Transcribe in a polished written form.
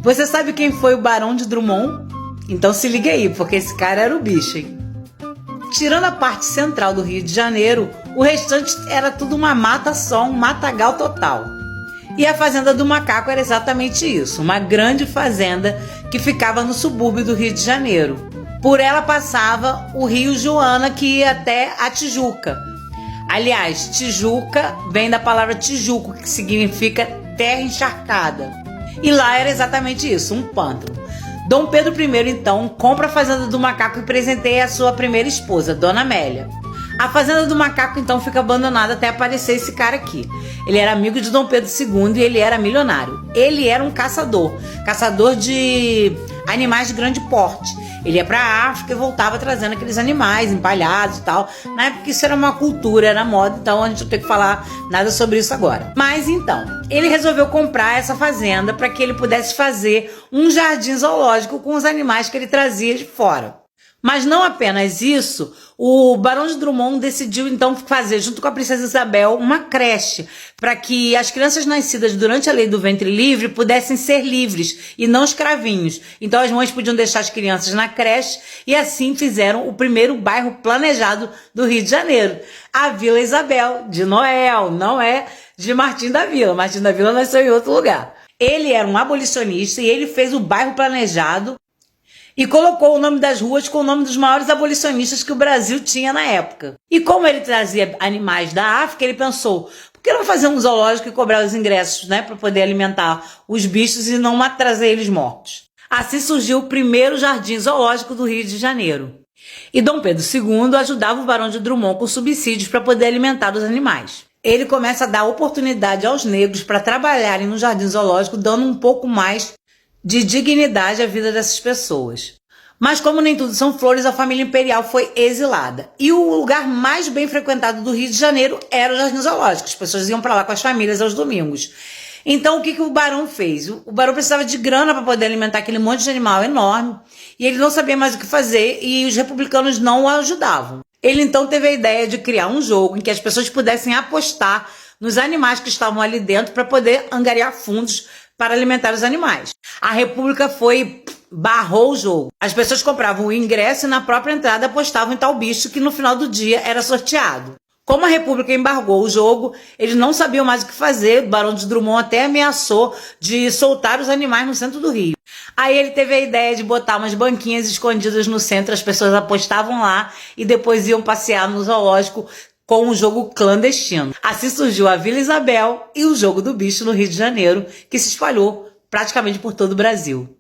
Você sabe quem foi o Barão de Drummond? Então se liga aí, porque esse cara era o bicho, hein? Tirando a parte central do Rio de Janeiro, o restante era tudo uma mata só, um matagal total. E a Fazenda do Macaco era exatamente isso, uma grande fazenda que ficava no subúrbio do Rio de Janeiro. Por ela passava o Rio Joana, que ia até a Tijuca. Aliás, Tijuca vem da palavra Tijuco, que significa terra encharcada. E lá era exatamente isso, um pântano. Dom Pedro I, então, compra a Fazenda do Macaco e presenteia a sua primeira esposa, Dona Amélia. A Fazenda do Macaco, então, fica abandonada até aparecer esse cara aqui. Ele era amigo de Dom Pedro II e ele era milionário. Ele era um caçador de animais de grande porte. Ele ia pra África e voltava trazendo aqueles animais empalhados e tal. Na época isso era uma cultura, era moda, então a gente não tem que falar nada sobre isso agora. Mas então, ele resolveu comprar essa fazenda para que ele pudesse fazer um jardim zoológico com os animais que ele trazia de fora. Mas não apenas isso, o Barão de Drummond decidiu então fazer, junto com a Princesa Isabel, uma creche para que as crianças nascidas durante a Lei do Ventre Livre pudessem ser livres e não escravinhos. Então as mães podiam deixar as crianças na creche e assim fizeram o primeiro bairro planejado do Rio de Janeiro, a Vila Isabel, de Noel, não é de Martim da Vila. Martim da Vila nasceu em outro lugar. Ele era um abolicionista e ele fez o bairro planejado e colocou o nome das ruas com o nome dos maiores abolicionistas que o Brasil tinha na época. E como ele trazia animais da África, ele pensou, por que não fazer um zoológico e cobrar os ingressos, né, para poder alimentar os bichos e não trazer eles mortos? Assim surgiu o primeiro jardim zoológico do Rio de Janeiro. E Dom Pedro II ajudava o Barão de Drummond com subsídios para poder alimentar os animais. Ele começa a dar oportunidade aos negros para trabalharem no jardim zoológico, dando um pouco mais de dignidade à vida dessas pessoas. Mas como nem tudo são flores, a família imperial foi exilada. E o lugar mais bem frequentado do Rio de Janeiro era o Jardim Zoológico. As pessoas iam para lá com as famílias aos domingos. Então o que o barão fez? O barão precisava de grana para poder alimentar aquele monte de animal enorme. E ele não sabia mais o que fazer e os republicanos não o ajudavam. Ele então teve a ideia de criar um jogo em que as pessoas pudessem apostar nos animais que estavam ali dentro para poder angariar fundos para alimentar os animais. A República barrou o jogo. As pessoas compravam o ingresso e na própria entrada apostavam em tal bicho que no final do dia era sorteado. Como a República embargou o jogo, eles não sabiam mais o que fazer. O Barão de Drummond até ameaçou de soltar os animais no centro do Rio. Aí ele teve a ideia de botar umas banquinhas escondidas no centro, as pessoas apostavam lá e depois iam passear no zoológico com um jogo clandestino. Assim surgiu a Vila Isabel e o Jogo do Bicho no Rio de Janeiro, que se espalhou praticamente por todo o Brasil.